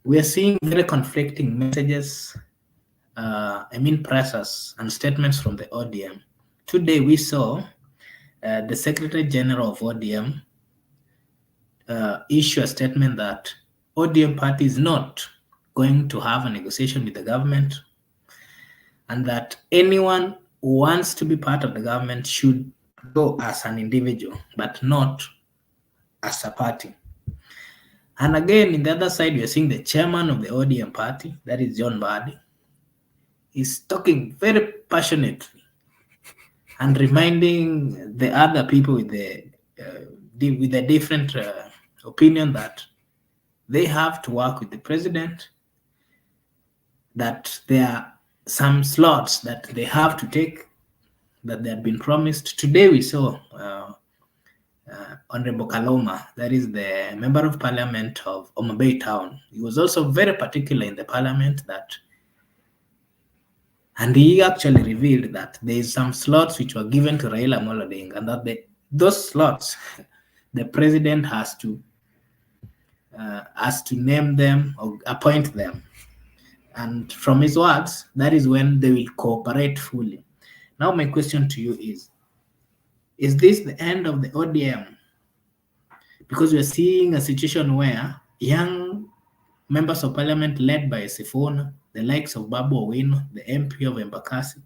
We are seeing very conflicting messages, pressers and statements from the ODM. Today we saw the Secretary General of ODM issue a statement that ODM party is not going to have a negotiation with the government, and that anyone who wants to be part of the government should go as an individual, but not as a party. And again, in the other side, we are seeing the chairman of the ODM party, that is John Badi, is talking very passionately and reminding the other people with the different opinion that they have to work with the president, that there are some slots that they have to take that they had been promised. Today we saw Honorable Kaloma, that is the member of parliament of Homa Bay Town. He was also very particular in the parliament and he actually revealed that there is some slots which were given to Raila Amolo Odinga, and that those slots, the president has to name them or appoint them. And from his words, that is when they will cooperate fully. Now my question to you is this the end of the ODM? Because we're seeing a situation where young members of parliament led by Sifuna, the likes of Babu Owino, the MP of Embakasi,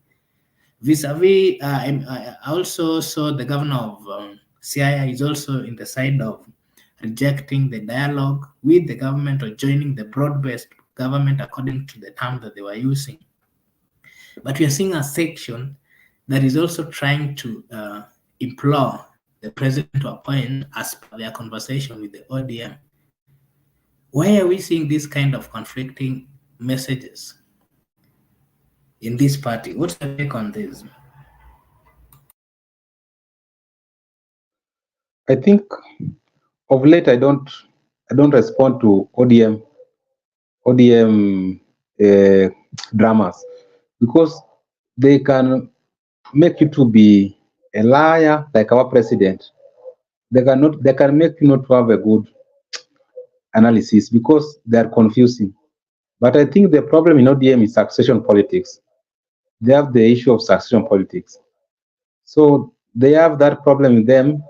vis-a-vis, I also saw the governor of Siaya is also in the side of rejecting the dialogue with the government or joining the broad-based government according to the term that they were using. But we are seeing a section that is also trying to implore the president to appoint as per their conversation with the ODM. Why are we seeing this kind of conflicting messages in this party? What's your take on this? I think of late I don't respond to ODM dramas, because they can make you to be a liar like our president. They can make you not to have a good analysis because they are confusing. But I think the problem in ODM is succession politics. They have the issue of succession politics. So they have that problem with them.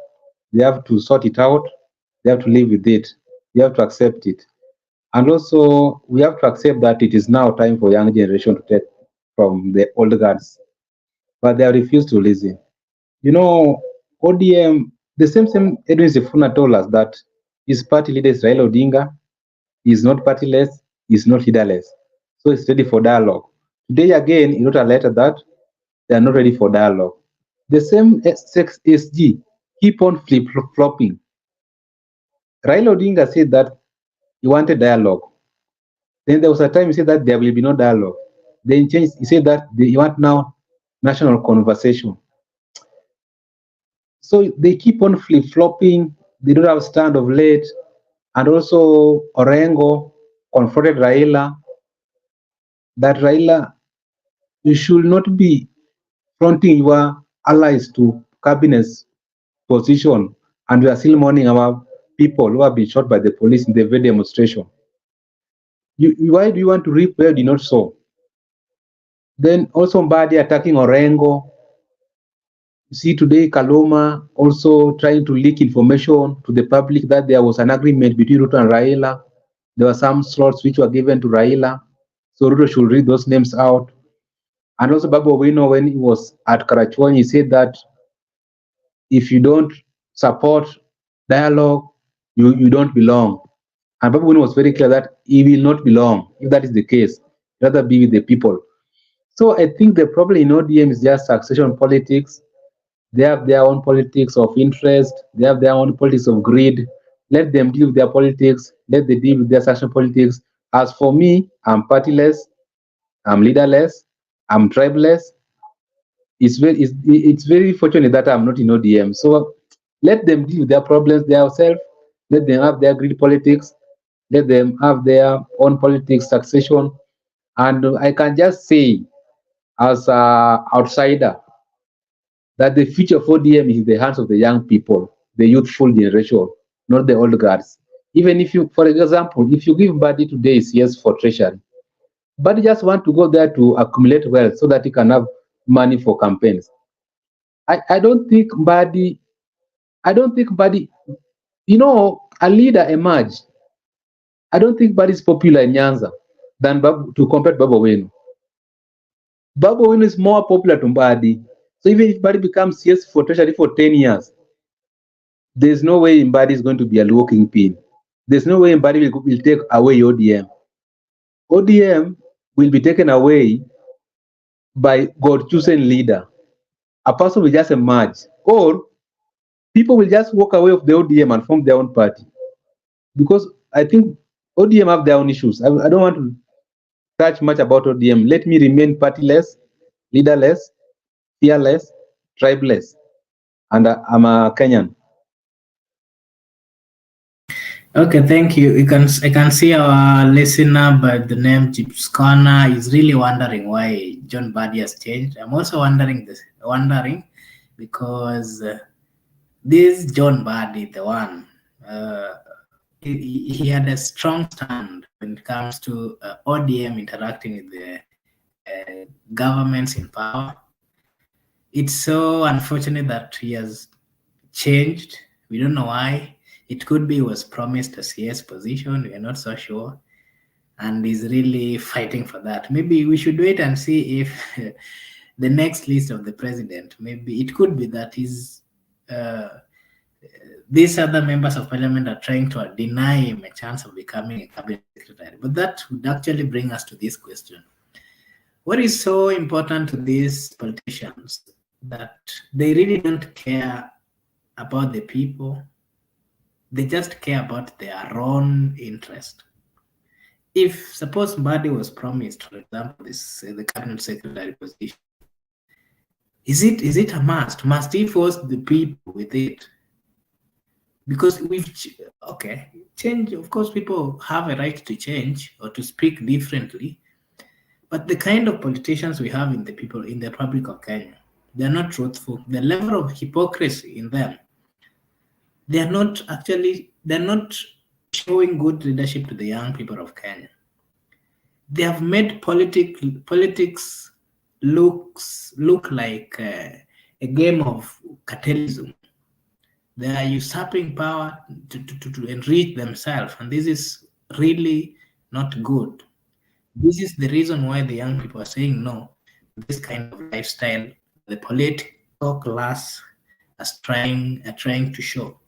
They have to sort it out. They have to live with it. They have to accept it. And also, we have to accept that it is now time for young generation to take from the old guards. But they have refused to listen. You know, ODM, the same Edwin Sifuna told us that his party leader is Raila Odinga. He is not partyless. He is not leaderless. So he's ready for dialogue. Today again, he wrote a letter that they are not ready for dialogue. The same SG keep on flip-flopping. Raila Odinga said that he wanted dialogue. Then there was a time he said that there will be no dialogue. Then he said that he want now national conversation. So they keep on flip-flopping. They don't have a stand of late. And also Orengo confronted Raila that Raila, you should not be fronting your allies to cabinet's position, and we are still mourning our people who have been shot by the police in the very demonstration. Why do you want to reap where you did not sow? Then also Mbadi attacking Orengo. You see today Kaloma also trying to leak information to the public that there was an agreement between Ruto and Raila. There were some slots which were given to Raila, so Ruto should read those names out. And also Babu Owino, when he was at Karachuan, he said that if you don't support dialogue, you don't belong. And Babu Owino was very clear that he will not belong if that is the case. Rather be with the people. So I think the problem in ODM is just succession politics. They have their own politics of interest. They have their own politics of greed. Let them deal with their politics. Let them deal with their succession politics. As for me, I'm partyless. I'm leaderless. I'm tribeless. It's very fortunate that I'm not in ODM. So let them deal with their problems themselves. Let them have their greed politics. Let them have their own politics succession. And I can just say, as an outsider, that the future of ODM is in the hands of the young people, the youthful generation. not the old guards. Even if you, for example, if you give Mbadi today CS for treasury, but just want to go there to accumulate wealth so that he can have money for campaigns. I don't think Mbadi, a leader emerged. I don't think Mbadi is popular in Nyanza than to compare to Babu Owino. Babu Owino is more popular to Mbadi. So even if Mbadi becomes CS for treasury for 10 years, there's no way Mbadi is going to be a walking pin. There's no way Mbadi will take away ODM. ODM will be taken away by God-chosen leader. A person will just emerge, or people will just walk away of the ODM and form their own party. Because I think ODM have their own issues. I don't want to touch much about ODM. Let me remain partyless, leaderless, fearless, tribeless, and I'm a Kenyan. Okay, thank you. I can see our listener by the name Chips Corner is really wondering why John Mbadi has changed. I'm also wondering because this John Mbadi, the one, he had a strong stand when it comes to ODM interacting with the governments in power. It's so unfortunate that he has changed. We don't know why. It could be he was promised a CS position. We are not so sure. And he's really fighting for that. Maybe we should wait and see if the next list of the president, maybe it could be that these other members of parliament are trying to deny him a chance of becoming a cabinet secretary. But that would actually bring us to this question. What is so important to these politicians that they really don't care about the people? They just care about their own interest. If suppose Mbadi was promised, for example, the cabinet secretary position, is it a must? Must he force the people with it? Because change. Of course, people have a right to change or to speak differently, but the kind of politicians we have in the Republic of Kenya, they're not truthful. The level of hypocrisy in them, they're not showing good leadership to the young people of Kenya. They have made politics look like a game of cartelism. They are usurping power to enrich themselves, and this is really not good. This is the reason why the young people are saying no to this kind of lifestyle the political class is trying to show.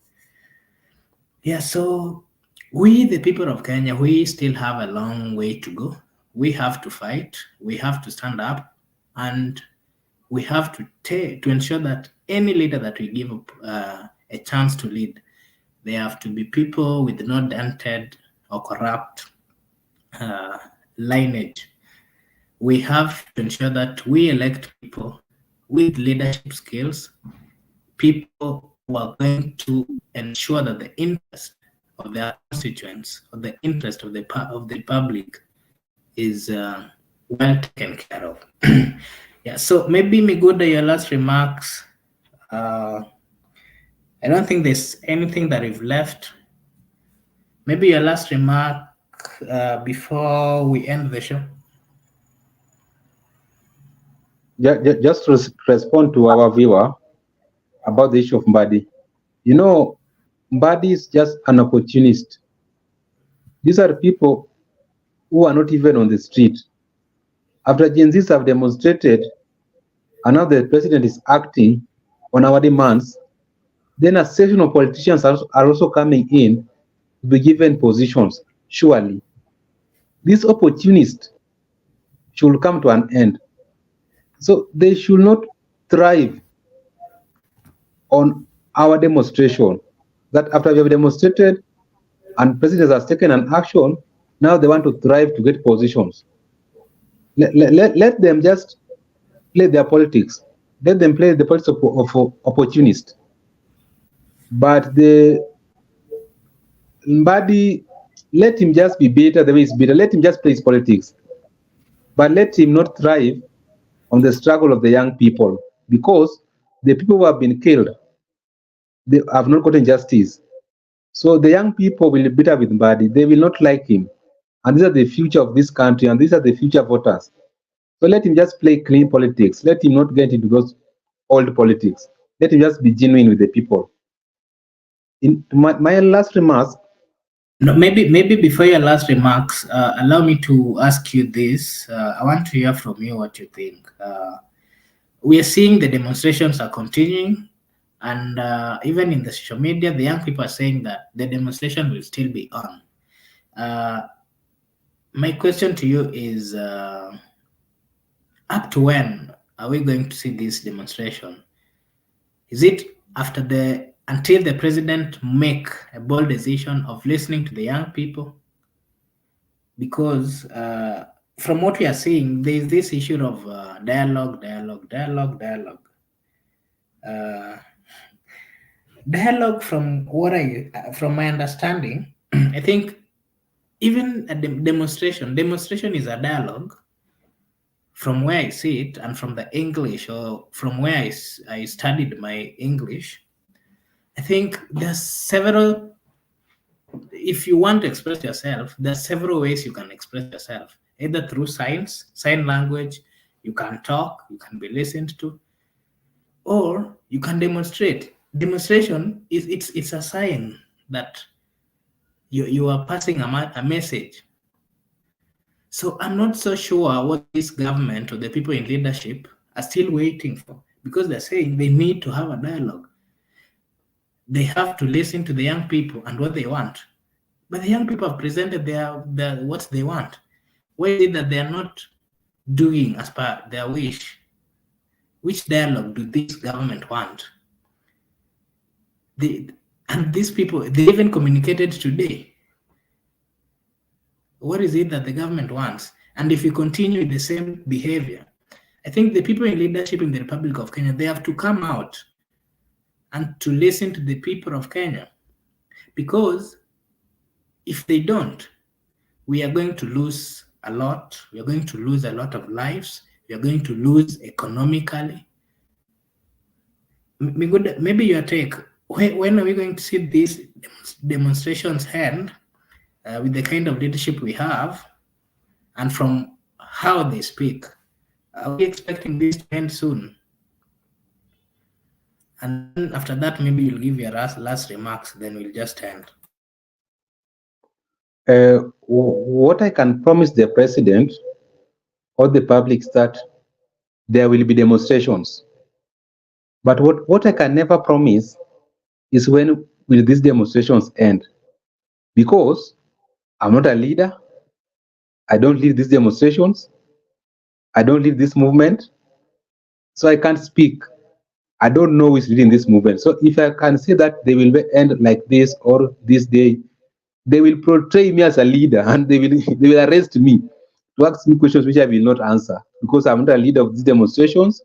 Yeah, so we, the people of Kenya, we still have a long way to go. We have to fight. We have to stand up, and we have to ensure that any leader that we give a chance to lead, they have to be people with no dented or corrupt lineage. We have to ensure that we elect people with leadership skills, people who are going to ensure that the interest of their constituents or the interest of the public is well taken care of. Yeah, so maybe Miguda, your last remarks. I don't think there's anything that we've left. Maybe your last remark before we end the show. Just to respond to our viewer about the issue of Mbadi. Mbadi is just an opportunist. These are people who are not even on the street. After Gen Zs have demonstrated, and now the president is acting on our demands, then a section of politicians are also coming in to be given positions. Surely, this opportunist should come to an end. So they should not thrive on our demonstration. That after we have demonstrated and president has taken an action, now they want to thrive to get positions. Let them just play their politics. Let them play the politics of opportunist. But the Mbadi, let him just be bitter the way he's bitter. Let him just play his politics. But let him not thrive on the struggle of the young people, because the people who have been killed, they have not gotten justice. So the young people will be bitter with Mbadi. They will not like him. And these are the future of this country, and these are the future voters. So let him just play clean politics. Let him not get into those old politics. Let him just be genuine with the people. In my last remarks, No, maybe before your last remarks, allow me to ask you this. I want to hear from you what you think. We are seeing the demonstrations are continuing, and even in the social media, the young people are saying that the demonstration will still be on. Uh, my question to you is, up to when are we going to see this demonstration? Is it after the until the president make a bold decision of listening to the young people? Because from what we are seeing, there is this issue of dialogue. Uh, Dialogue, from from my understanding, I think even a demonstration is a dialogue from where I see it and from the English, or from where I studied my English. I think there's several, if you want to express yourself, there's several ways you can express yourself, either through sign language, you can talk, you can be listened to, or you can demonstrate. Demonstration is it's a sign that you are passing a message. So I'm not so sure what this government or the people in leadership are still waiting for, because they're saying they need to have a dialogue. They have to listen to the young people and what they want. But the young people have presented their what they want. Why is it that they are not doing as per their wish? Which dialogue do this government want? They, and these people, they even communicated today. What is it that the government wants? And if you continue with the same behavior, I think the people in leadership in the Republic of Kenya, they have to come out and to listen to the people of Kenya. Because if they don't, we are going to lose a lot. We are going to lose a lot of lives. We are going to lose economically. Maybe your take. When are we going to see these demonstrations end with the kind of leadership we have, and from how they speak? Are we expecting this to end soon? And then after that, maybe you'll give your last remarks. Then we'll just end. what I can promise the president or the public is that there will be demonstrations. But what I can never promise is when will these demonstrations end? Because I'm not a leader. I don't lead these demonstrations. I don't lead this movement. So I can't speak. I don't know who is leading this movement. So if I can say that they will end like this or this day, they will portray me as a leader and they will arrest me to ask me questions which I will not answer, because I'm not a leader of these demonstrations.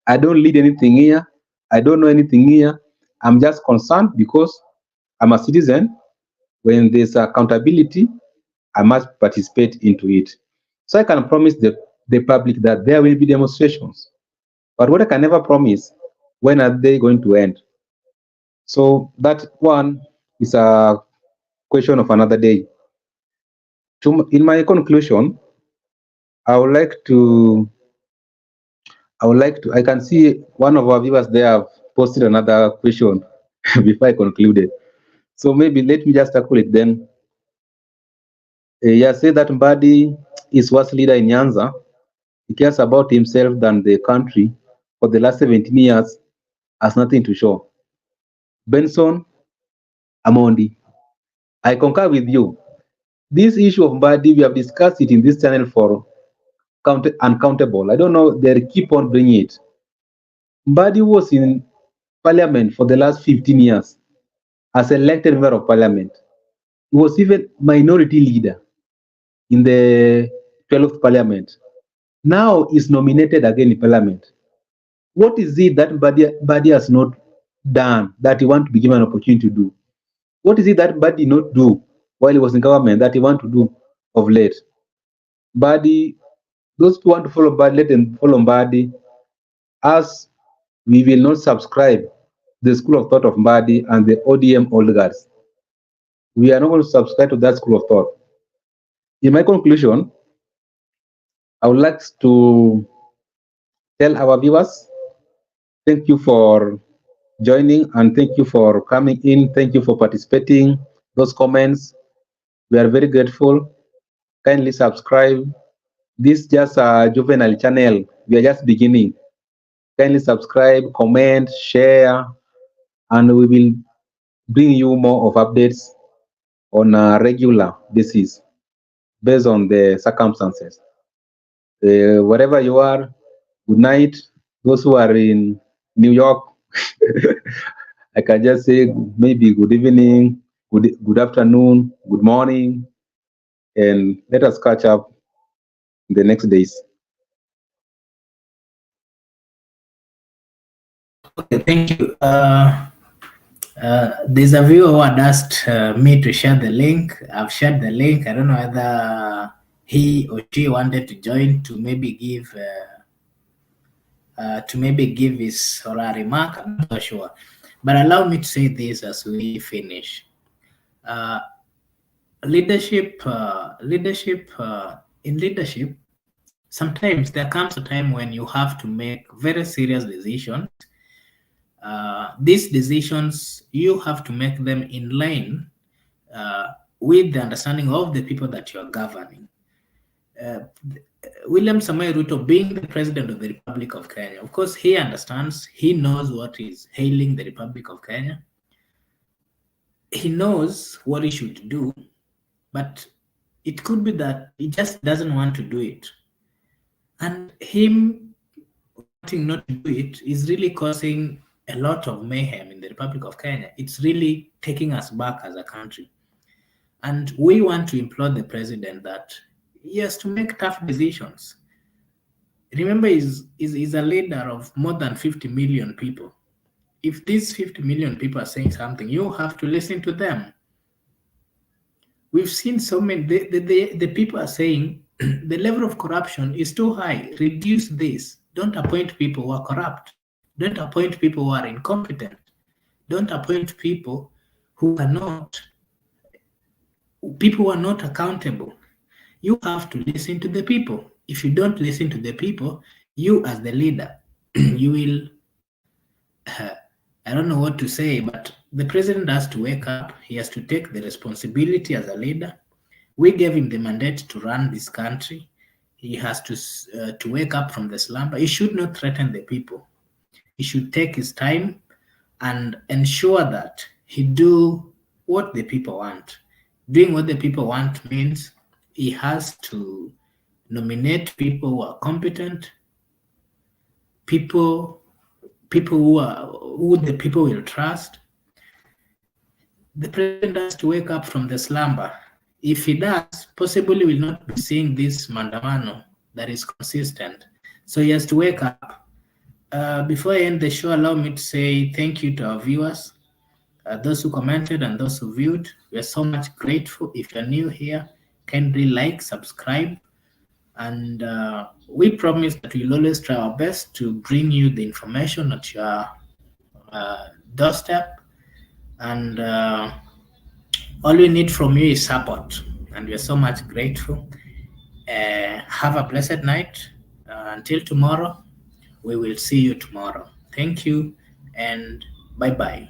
I don't lead anything here. I don't know anything here. I'm just concerned because I'm a citizen. When there's accountability, I must participate into it. So I can promise the public that there will be demonstrations. But what I can never promise, when are they going to end? So that one is a question of another day. In my conclusion, I would like to, I can see one of our viewers there have posted another question before I concluded. So maybe let me just tackle it then. Yeah, say that Mbadi is worst leader in Nyanza. He cares about himself than the country. For the last 17 years, has nothing to show. Benson Amondi, I concur with you. This issue of Mbadi, we have discussed it in this channel for uncountable. I don't know, they keep on bringing it. Mbadi was in parliament for the last 15 years as elected member of parliament. He was even minority leader in the 12th parliament. Now is nominated again in parliament. What is it that Mbadi has not done that he want to be given an opportunity to do? What is it that Mbadi did not do while he was in government that he want to do of late? Mbadi, those who want to follow Mbadi, let them follow Mbadi. As we will not subscribe the school of thought of Mbadi and the ODM oligarchs. we are not going to subscribe to that school of thought. In my conclusion, I would like to tell our viewers, thank you for joining and thank you for coming in. Thank you for participating. Those comments, we are very grateful. Kindly subscribe. This is just a juvenile channel. We are just beginning. Kindly subscribe, comment, share, and we will bring you more of updates on a regular basis based on the circumstances. Wherever you are, good night. Those who are in New York, I can just say maybe good evening, good afternoon, good morning, and let us catch up the next days. Okay, thank you. There's a viewer who had asked me to share the link. I've shared the link. I don't know whether he or she wanted to join to maybe give his or her remark. I'm not sure, but allow me to say this as we finish. Leadership, in leadership, sometimes there comes a time when you have to make very serious decisions. These decisions, you have to make them in line with the understanding of the people that you are governing. William Samoei Ruto, being the president of the Republic of Kenya, of course, he understands, he knows what is hailing the Republic of Kenya. He knows what he should do, but it could be that he just doesn't want to do it. And him wanting not to do it is really causing a lot of mayhem in the Republic of Kenya. It's really taking us back as a country. And we want to implore the president that he has to make tough decisions. Remember, he's a leader of more than 50 million people. If these 50 million people are saying something, you have to listen to them. We've seen so many, the people are saying the level of corruption is too high. Reduce this. Don't appoint people who are corrupt. Don't appoint people who are incompetent. Don't appoint people who are not accountable. You have to listen to the people. If you don't listen to the people, you as the leader, you will, I don't know what to say, but the president has to wake up. He has to take the responsibility as a leader. We gave him the mandate to run this country. He has to wake up from the slumber. He should not threaten the people. He should take his time and ensure that he do what the people want. Doing what the people want means he has to nominate people who are competent, people who the people will trust. The president has to wake up from the slumber. If he does, possibly will not be seeing this mandamano that is consistent. So he has to wake up. Before I end the show, allow me to say thank you to our viewers, those who commented and those who viewed. We are so much grateful. If you're new here, kindly like, subscribe, and we promise that we'll always try our best to bring you the information at your doorstep. And all we need from you is support, and we are so much grateful. Have a blessed night. Until tomorrow, we will see you tomorrow. Thank you, and bye-bye.